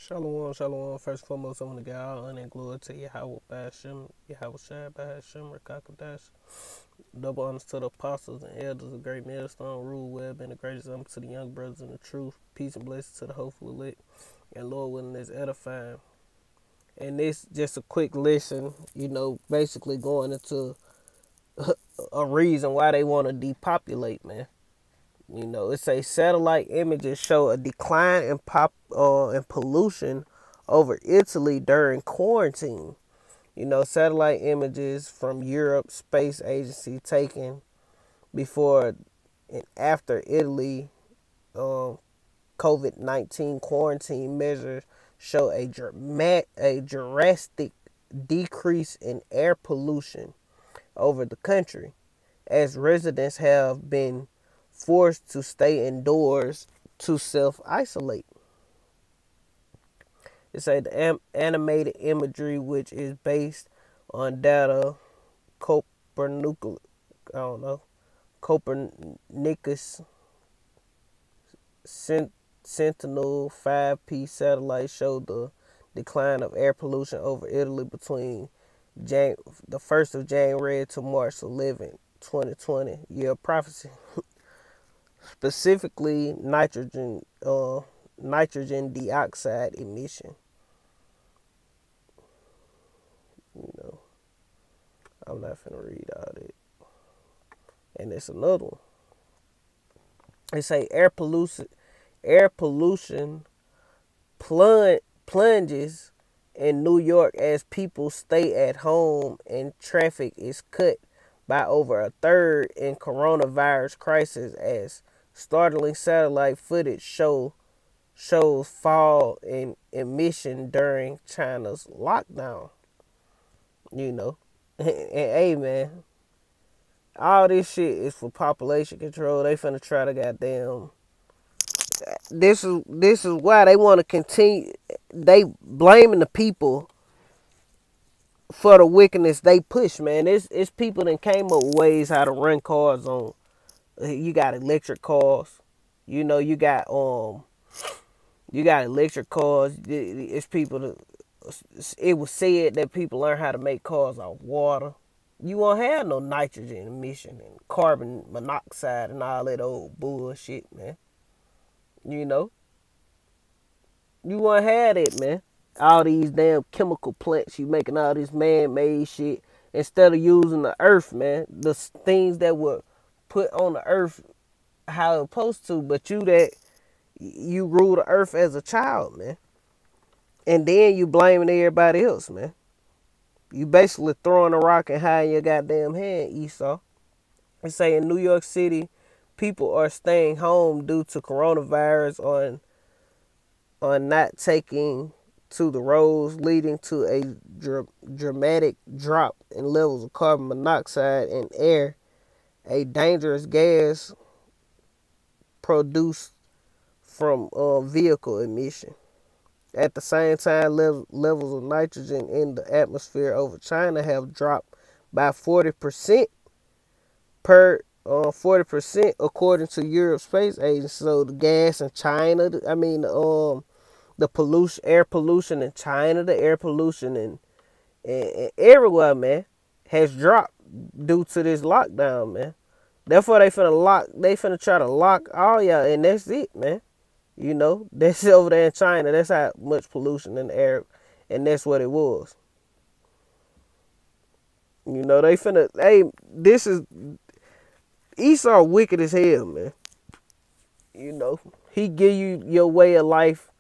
Shalom, shalom. First and foremost, I want to give all honor and glory to Yahweh Bashim, Yahweh Shai Bashim, Rakakadash. Double honors to the apostles and elders of Great Millstone, Rule Web, and the greatest honor to the young brothers in the truth. Peace and blessings to the hopeful elect, and Lord willing is edifying. And this just a quick listen, basically going into a reason why they want to depopulate, man. It say satellite images show a decline in pollution over Italy during quarantine. Satellite images from Europe Space Agency taken before and after Italy COVID-19 quarantine measures show a drastic decrease in air pollution over the country, as residents have been forced to stay indoors to self-isolate. It say the animated imagery, which is based on data Copernicus, I don't know, Copernicus Sentinel 5P satellite, showed the decline of air pollution over Italy between the 1st of January to March 11, 2020, year of prophecy. Specifically, nitrogen dioxide emission. I'm not finna read all that. And it's another one. They say air pollution plunges in New York as people stay at home and traffic is cut by over a third in coronavirus crisis, as startling satellite footage shows fall in emission during China's lockdown. And hey, man, all this shit is for population control. They finna try to goddamn. This is why they want to continue. They blaming the people for the wickedness they push, man. It's people that came up with ways how to run cars on. You got electric cars. You got electric cars. It's people that, it was said that people learn how to make cars off water. You won't have no nitrogen emission and carbon monoxide and all that old bullshit, man. You know? You won't have that, man. All these damn chemical plants, you making all this man-made shit instead of using the earth, man. The things that were put on the earth how it's supposed to, but you rule the earth as a child, man. And then you blaming everybody else, man. You basically throwing a rock and hiding your goddamn hand, Esau. They say in New York City, people are staying home due to coronavirus on not taking to the roads, leading to a dramatic drop in levels of carbon monoxide in air, a dangerous gas produced from vehicle emission. At the same time, levels of nitrogen in the atmosphere over China have dropped by 40% 40% according to Europe Space Agency. So the gas in China, the pollution, air pollution in China, the air pollution in everywhere, man, has dropped due to this lockdown, man. Therefore, they finna try to lock all y'all, and that's it, man. That's over there in China. That's how much pollution in the air, and that's what it was. They finna, hey, this is, Esau wicked as hell, man. He give you your way of life.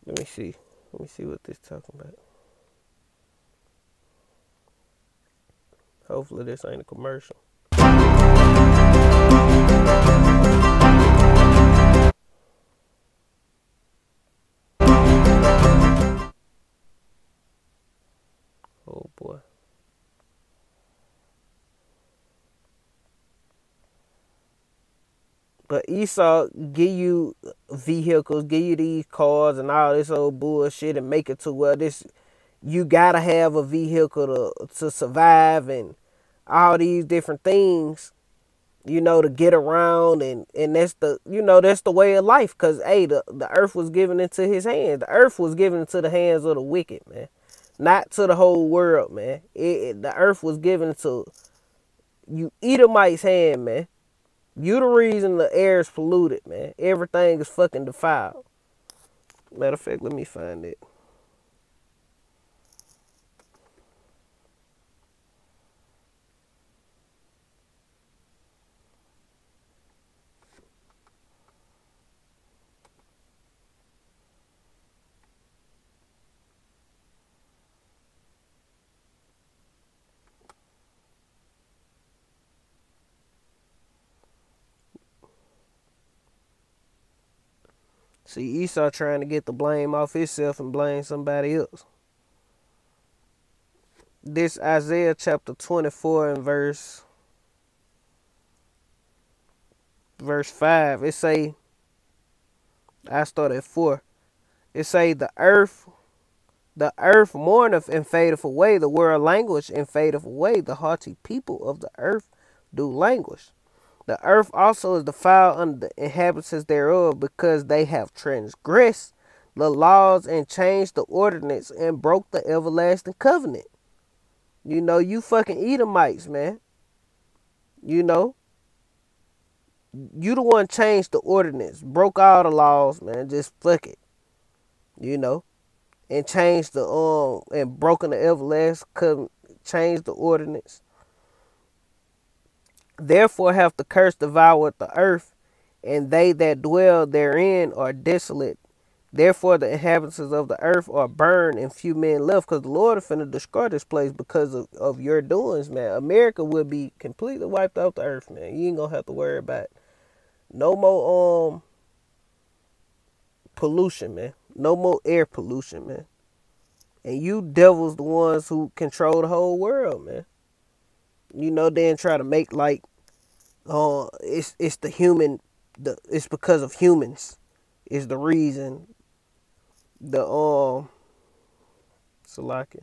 Let me see what this talking about. Hopefully this ain't a commercial. Oh boy. But Esau give you vehicles, give you these cars and all this old bullshit, and make it to where you gotta have a vehicle to survive and all these different things. to get around, and that's that's the way of life. Cause hey, the earth was given into his hands. The earth was given into the hands of the wicked, man, not to the whole world, man. The earth was given to you Edomites' hand, man. You the reason the air is polluted, man. Everything is fucking defiled. Matter of fact, let me find it. See, Esau trying to get the blame off himself and blame somebody else. This Isaiah chapter 24 and verse 5. It say, I start at 4. It say the earth mourneth and fadeth away, the world languish and fadeth away, the haughty people of the earth do languish. The earth also is defiled under the inhabitants thereof, because they have transgressed the laws and changed the ordinance and broke the everlasting covenant. You fucking Edomites, man. You know, you the one changed the ordinance, broke all the laws, man. Just fuck it, you know, and changed and broken the everlasting covenant, changed the ordinance. Therefore hath the curse devoured the earth, and they that dwell therein are desolate. Therefore the inhabitants of the earth are burned, and few men left, because the Lord is finna destroy this place because of your doings, man. America will be completely wiped off the earth, man. You ain't gonna have to worry about no more pollution, man. No more air pollution, man. And you devils the ones who control the whole world, man. Then try to make like it's the human it's because of humans is the reason the Salakia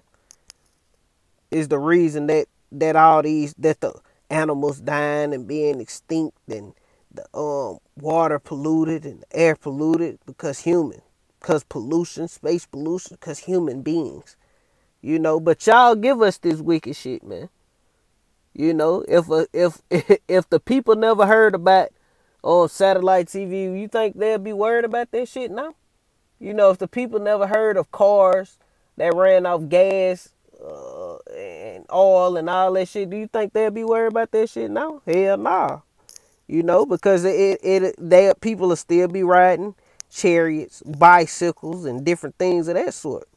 is the reason that all these that the animals dying and being extinct, and the water polluted and the air polluted because pollution, space pollution, because human beings. But y'all give us this wicked shit, man. If if the people never heard about on satellite TV, you think they'll be worried about that shit now? If the people never heard of cars that ran off gas and oil and all that shit, do you think they'll be worried about that shit now? Hell nah. Because they people will still be riding chariots, bicycles, and different things of that sort.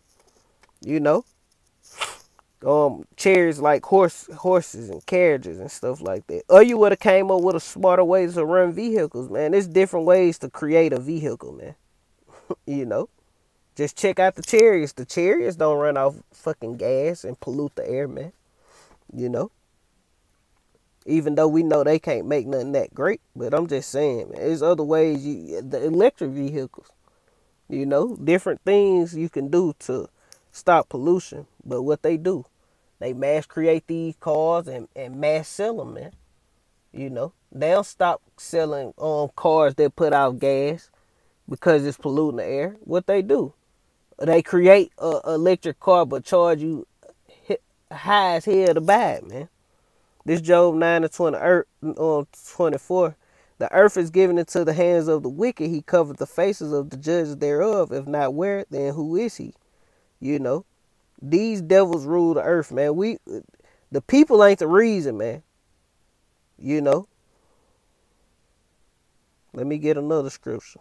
You know, Chariots like horses and carriages and stuff like that. Or you would have came up with a smarter ways to run vehicles, man. There's different ways to create a vehicle, man. you know. Just check out the chariots. The chariots don't run off fucking gas and pollute the air, man. You know. Even though we know they can't make nothing that great, but I'm just saying, man, there's other ways. The electric vehicles, different things you can do to stop pollution. But what they do, they mass create these cars and mass sell them, man. They don't stop selling cars that put out gas because it's polluting the air. What they do, they create a electric car but charge you high as hell to buy it, man. This Job 9 and 24. The earth is given into the hands of the wicked. He covered the faces of the judges thereof. If not where, then who is he? These devils rule the earth, man. The people ain't the reason, man. Let me get another scripture.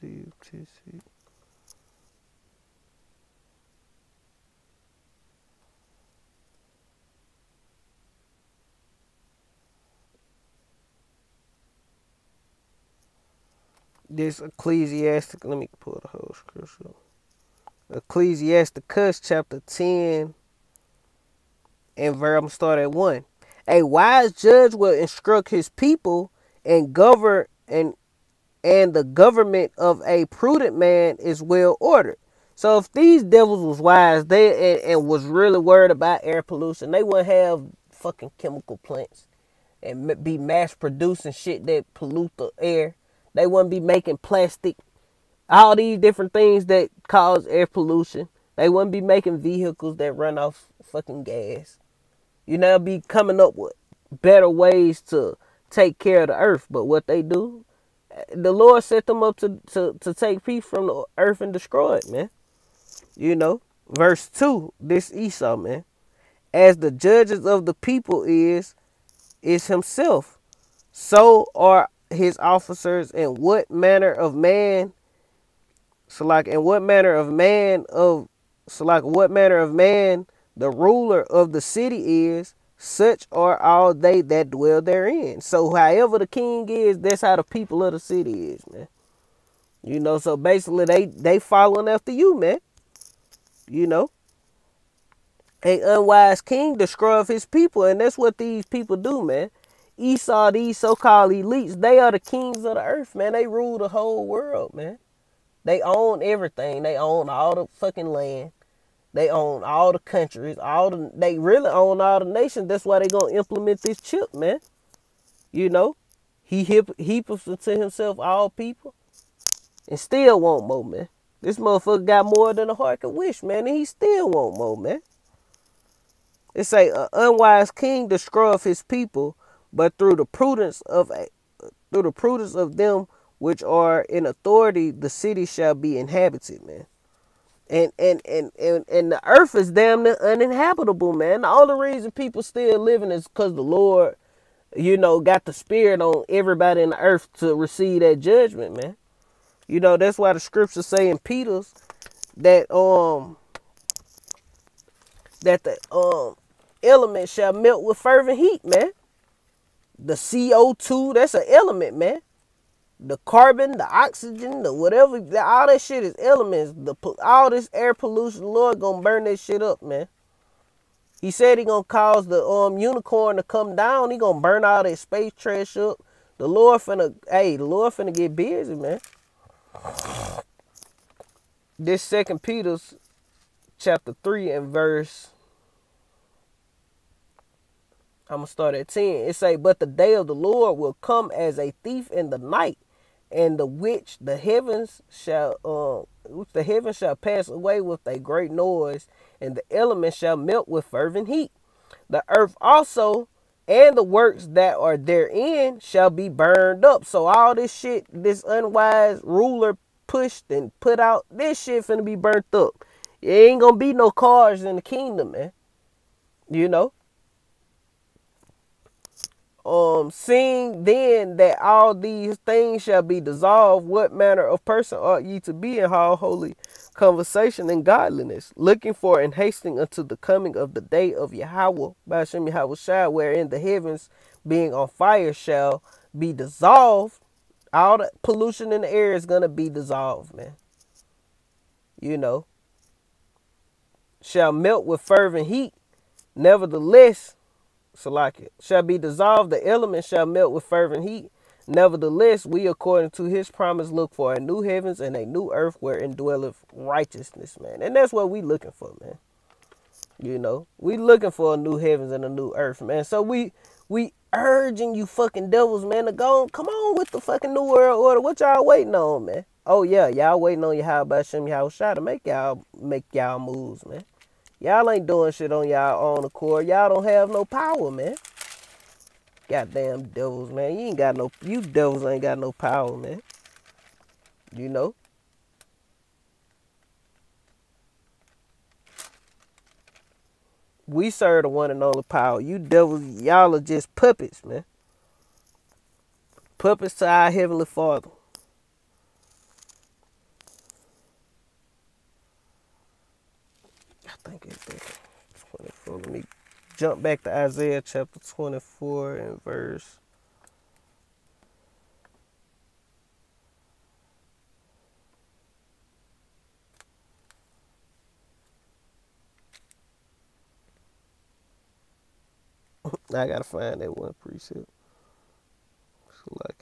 TC. This Ecclesiastic, let me pull the whole scripture. Ecclesiasticus chapter 10 and verse, I'm gonna start at 1. A wise judge will instruct his people and govern and the government of a prudent man is well ordered. So if these devils was wise, and was really worried about air pollution, they wouldn't have fucking chemical plants and be mass producing shit that pollute the air. They wouldn't be making plastic, all these different things that cause air pollution. They wouldn't be making vehicles that run off fucking gas. You know, be coming up with better ways to take care of the earth. But what they do, the Lord set them up to take peace from the earth and destroy it, man. You know, verse 2, this Esau, man. As the judges of the people is himself, so are his officers, and what manner of man, what manner of man the ruler of the city is, such are all they that dwell therein. So however the king is, that's how the people of the city is, man. You know, so basically they following after you, man. You know, a unwise king destroys his people, and that's what these people do, man. Esau, these so-called elites, they are the kings of the earth, man. They rule the whole world, man. They own everything. They own all the fucking land. They own all the countries. They really own all the nations. That's why they gonna implement this chip, man. You know, he heapeth to himself all people, and still want more, man. This motherfucker got more than a heart could wish, man, and he still want more, man. It say, an unwise king destroyeth his people, but through the prudence of them which are in authority, the city shall be inhabited, man. And the earth is damn near uninhabitable, man. The only reason people still living is because the Lord, you know, got the spirit on everybody in the earth to receive that judgment, man. You know, that's why the scriptures say in Peter's that the element shall melt with fervent heat, man. The CO2, that's an element, man. The carbon, the oxygen, the whatever, all that shit is elements. All this air pollution, the Lord gonna burn that shit up, man. He said he gonna cause the unicorn to come down. He gonna burn all that space trash up. The Lord finna get busy, man. This 2 Peter's chapter 3 and verse, I'm gonna start at 10. It say, but the day of the Lord will come as a thief in the night, and the heavens shall pass away with a great noise, and the elements shall melt with fervent heat. The earth also and the works that are therein shall be burned up. So all this shit, this unwise ruler pushed and put out, this shit finna be burnt up. It ain't gonna be no cars in the kingdom, man. You know? Seeing then that all these things shall be dissolved, what manner of person ought ye to be in all holy conversation and godliness, looking for and hastening unto the coming of the day of Yahweh, Ba'ashem Yahweh Shai, wherein the heavens being on fire shall be dissolved. All the pollution in the air is going to be dissolved, man. You know. Shall melt with fervent heat. Nevertheless, shall be dissolved. The elements shall melt with fervent heat. Nevertheless, we, according to his promise, look for a new heavens and a new earth wherein dwelleth righteousness, man. And that's what we looking for, man. You know, we looking for a new heavens and a new earth, man. So we urging you fucking devils, man, to go on, come on with the fucking new world order. What y'all waiting on, man? Oh yeah, y'all waiting on Yahweh Shem Yahweh Shai to make y'all moves, man. Y'all ain't doing shit on y'all own accord. Y'all don't have no power, man. Goddamn devils, man. You devils ain't got no power, man. You know? We serve the one and only power. You devils, y'all are just puppets, man. Puppets to our Heavenly Father. jump back to Isaiah chapter 24 and verse. I gotta find that one precept. So like,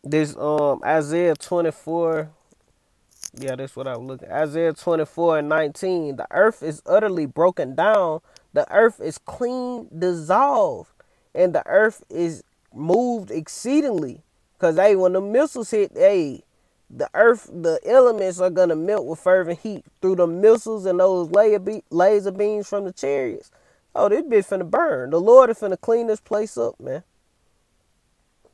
this Isaiah 24. Yeah, that's what I was looking at. Isaiah 24 and 19. The earth is utterly broken down. The earth is clean dissolved. And the earth is moved exceedingly. Because, hey, when the missiles hit, hey, the earth, the elements are going to melt with fervent heat through the missiles and those laser beams from the chariots. Oh, this bitch finna burn. The Lord is finna clean this place up, man.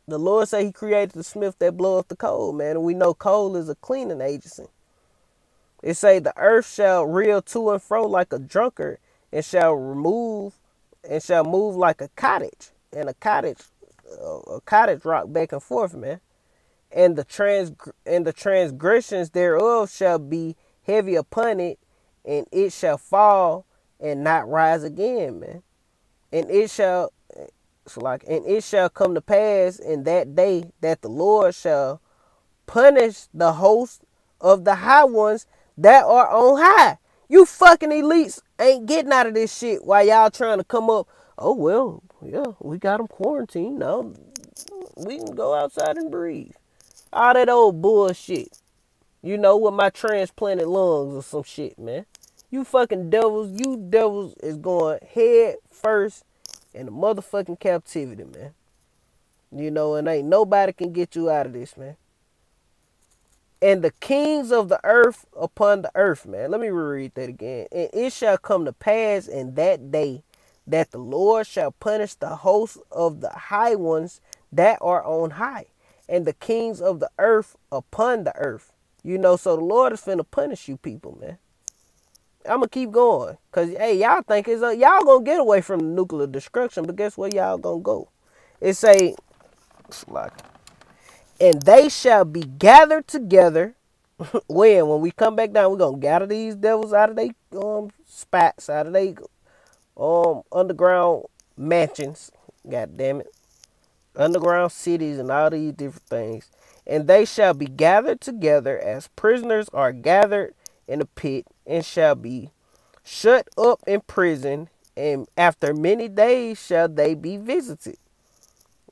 The Lord say he created the smith that blow up the coal, man. And we know coal is a cleaning agency. It say the earth shall reel to and fro like a drunkard and shall move like a cottage. And a cottage rock back and forth, man. And the transgressions thereof shall be heavy upon it, and it shall fall and not rise again, man. And it shall come to pass in that day that the Lord shall punish the host of the high ones that are on high. You fucking elites ain't getting out of this shit while y'all trying to come up. Oh, well, yeah, we got them quarantined. Now we can go outside and breathe. All that old bullshit. You know, with my transplanted lungs or some shit, man. You fucking devils, is going head first in the motherfucking captivity, man. You know, and ain't nobody can get you out of this, man. And the kings of the earth upon the earth, man. Let me reread that again. And it shall come to pass in that day that the Lord shall punish the hosts of the high ones that are on high, and the kings of the earth upon the earth. You know, so the Lord is finna punish you people, man. I'm gonna keep going. Cause hey, y'all think y'all gonna get away from the nuclear destruction, but guess where y'all gonna go? It say, and they shall be gathered together. When we come back down, we're gonna gather these devils out of their spots, out of their underground mansions. God damn it. Underground cities and all these different things. And they shall be gathered together as prisoners are gathered in a pit, and shall be shut up in prison, and after many days shall they be visited.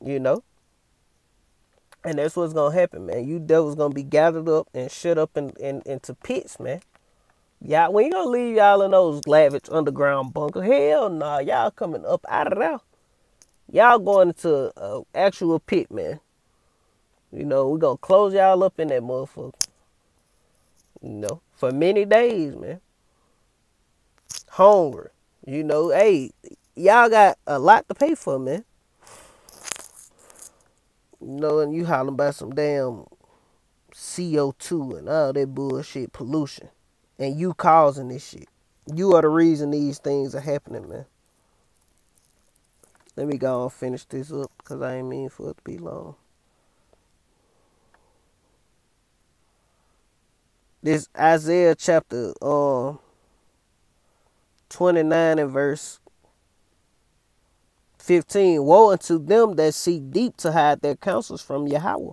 You know? And that's what's gonna happen, man. You devils gonna be gathered up and shut up into pits, man. Y'all, we ain't gonna leave y'all in those lavish underground bunkers. Hell nah, y'all coming up out of there. Y'all going into an actual pit, man. You know, we gonna close y'all up in that motherfucker. You know, for many days, man. Hungry. You know, hey, y'all got a lot to pay for, man. You know, and you hollering about some damn CO2 and all that bullshit pollution. And you causing this shit. You are the reason these things are happening, man. Let me go and finish this up because I ain't mean for it to be long. This Isaiah chapter 29 and verse 15. Woe unto them that seek deep to hide their counsels from Yahweh.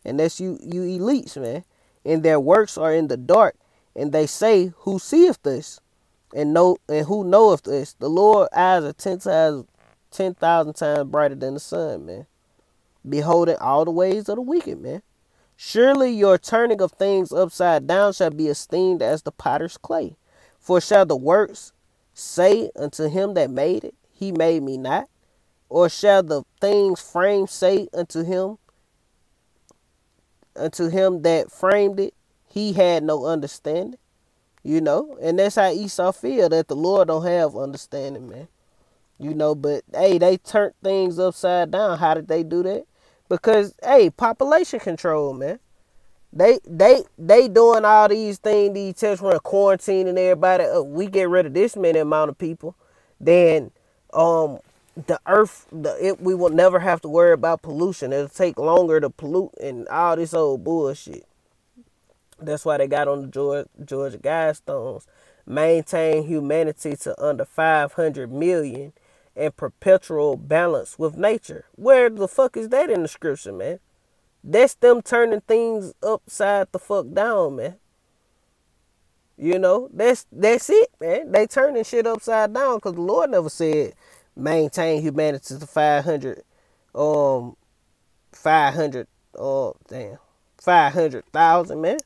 And that's you elites, man. And their works are in the dark. And they say, who seeth this? And who knoweth this? The Lord's eyes are 10,000 times brighter than the sun, man. Beholding all the ways of the wicked, man. Surely your turning of things upside down shall be esteemed as the potter's clay. For shall the works say unto him that made it, he made me not? Or shall the things framed say unto him that framed it, he had no understanding? You know, and that's how Esau feel, that the Lord don't have understanding, man. You know, but hey, they turned things upside down. How did they do that? Because hey, population control, man. They doing all these things, these tests run quarantining everybody. We get rid of this many amount of people, then the earth, we will never have to worry about pollution. It'll take longer to pollute and all this old bullshit. That's why they got on the Georgia Guidestones. Maintain humanity to under 500 million and perpetual balance with nature. Where the fuck is that in the scripture, man? That's them turning things upside the fuck down, man. You know, that's it, man. They turning shit upside down because the Lord never said maintain humanity to 500, 500, 500,000, man.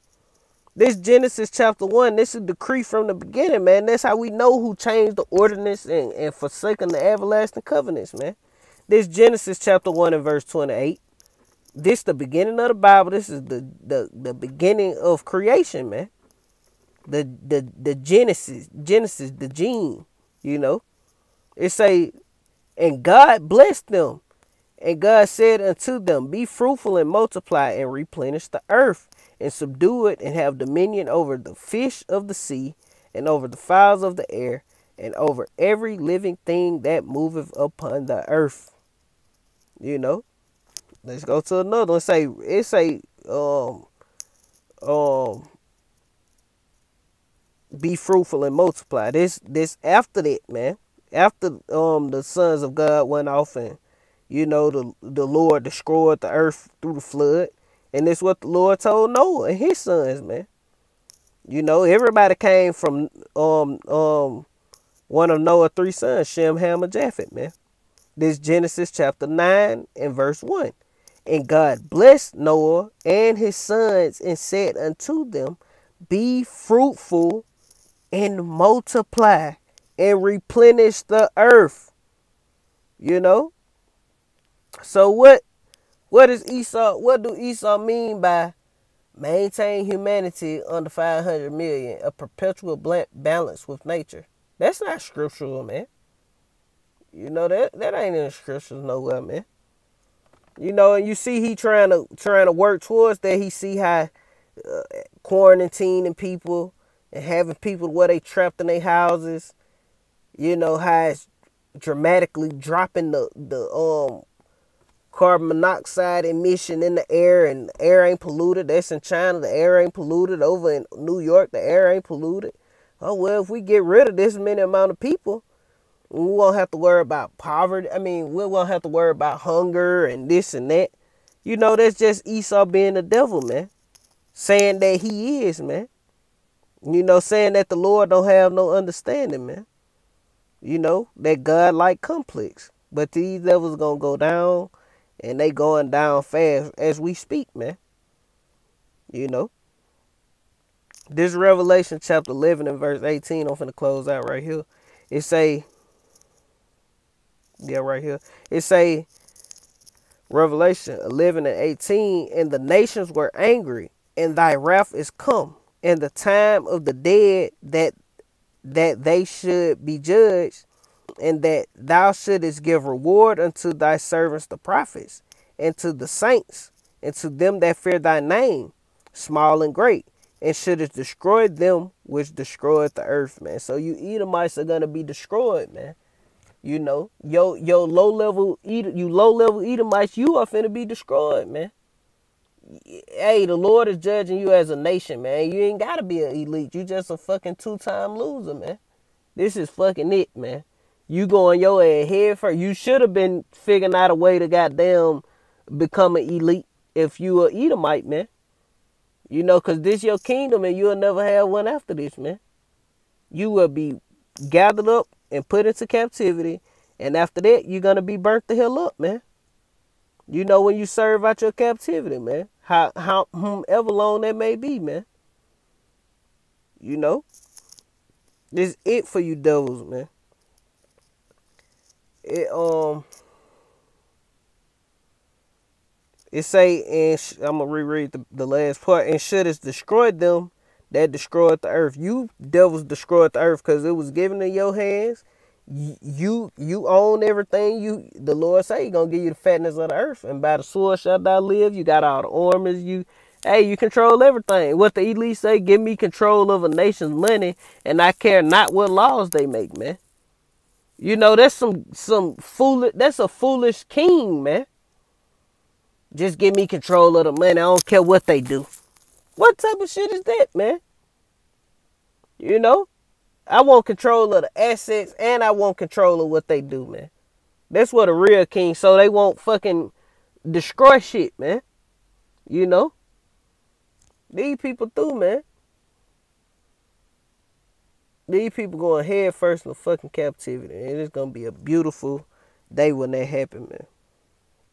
This Genesis chapter 1, this is decree from the beginning, man. That's how we know who changed the ordinance and forsaken the everlasting covenants, man. This Genesis chapter 1 and verse 28. This the beginning of the Bible. This is the beginning of creation, man. The Genesis, the gene, you know. It say, and God blessed them. And God said unto them, be fruitful and multiply and replenish the earth and subdue it and have dominion over the fish of the sea and over the fowls of the air and over every living thing that moveth upon the earth. You know, let's go to another one. It say, be fruitful and multiply. This after that, man. After the sons of God went off and you know the Lord destroyed the earth through the flood. And that's what the Lord told Noah and his sons, man. You know, everybody came from one of Noah's three sons, Shem, Ham, and Japheth, man. This Genesis chapter 9 and verse 1. And God blessed Noah and his sons and said unto them, be fruitful and multiply and replenish the earth. You know? So what is Esau? What do Esau mean by maintain humanity under 500 million, a perpetual balance with nature? That's not scriptural, man. You know that ain't in the scriptures nowhere, man. You know, and you see he trying to work towards that. He see how quarantining people and having people where they trapped in their houses. You know how it's dramatically dropping the carbon monoxide emission in the air, and the air ain't polluted. That's in China. The air ain't polluted. Over in New York, the air ain't polluted. Oh, well, if we get rid of this many amount of people, we won't have to worry about poverty. I mean, we won't have to worry about hunger and this and that. You know, that's just Esau being the devil, man. Saying that he is, man. You know, saying that the Lord don't have no understanding, man. You know, that God-like complex. But these devils gonna go down, and they going down fast as we speak, man. You know. This Revelation chapter 11 and verse 18, I'm finna close out right here. It say, yeah, right here. It say, Revelation 11 and 18, and the nations were angry, and thy wrath is come, and the time of the dead that they should be judged, and that thou shouldest give reward unto thy servants the prophets, and to the saints, and to them that fear thy name, small and great, and shouldest destroy them which destroyed the earth, man. So you Edomites are gonna be destroyed, man. You know, yo low level Edomites, you are finna be destroyed, man. Hey, the Lord is judging you as a nation, man. You ain't gotta be an elite. You just a fucking 2-time loser, man. This is fucking it, man. You going your head first. You should have been figuring out a way to goddamn become an elite if you a Edomite, man. You know, because this your kingdom and you'll never have one after this, man. You will be gathered up and put into captivity. And after that, you're going to be burnt the hell up, man. You know, when you serve out your captivity, man. However long that may be, man. You know. This is it for you devils, man. It say, and I'm going to reread the last part. And shouldest destroy them that destroyed the earth. You devils destroyed the earth because it was given in your hands. You own everything. The Lord say He gonna give you the fatness of the earth, and by the sword shalt thou live. You got all the armies. You control everything. What the elite say? Give me control of a nation's money, and I care not what laws they make, man. You know that's some foolish. That's a foolish king, man. Just give me control of the money. I don't care what they do. What type of shit is that, man? You know, I want control of the assets, and I want control of what they do, man. That's what a real king. So they won't fucking destroy shit, man. You know, these people through, man. These people going head first in fucking captivity, and it's gonna be a beautiful day when that happen, man.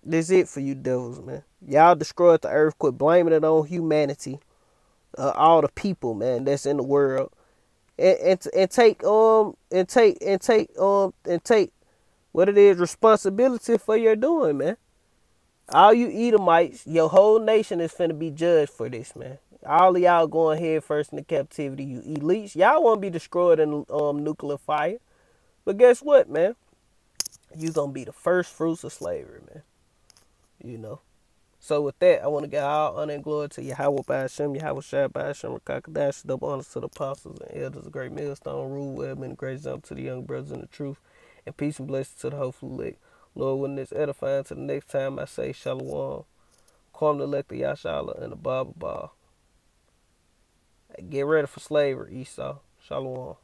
This it for you devils, man. Y'all destroyed the earth. Quit blaming it on humanity, all the people, man, that's in the world, and take what it is responsibility for your doing, man. All you Edomites, your whole nation is finna be judged for this, man. All of y'all going head first into captivity, you elites. Y'all want to be destroyed in nuclear fire. But guess what, man? You gonna be the first fruits of slavery, man. You know. So with that, I want to give all honor and glory to Yahweh by Hashem, Yahweh Shai by Hashem, Rakakadash, double honors to the apostles and elders of Great Millstone, Rule Web, and great jump to the young brothers in the truth, and peace and blessings to the hopeful elect. Lord, when it's edifying to the next time I say Shalom, Kwam the elect of Yashala and the Baba Ba. Get ready for slavery, Esau. Shalom.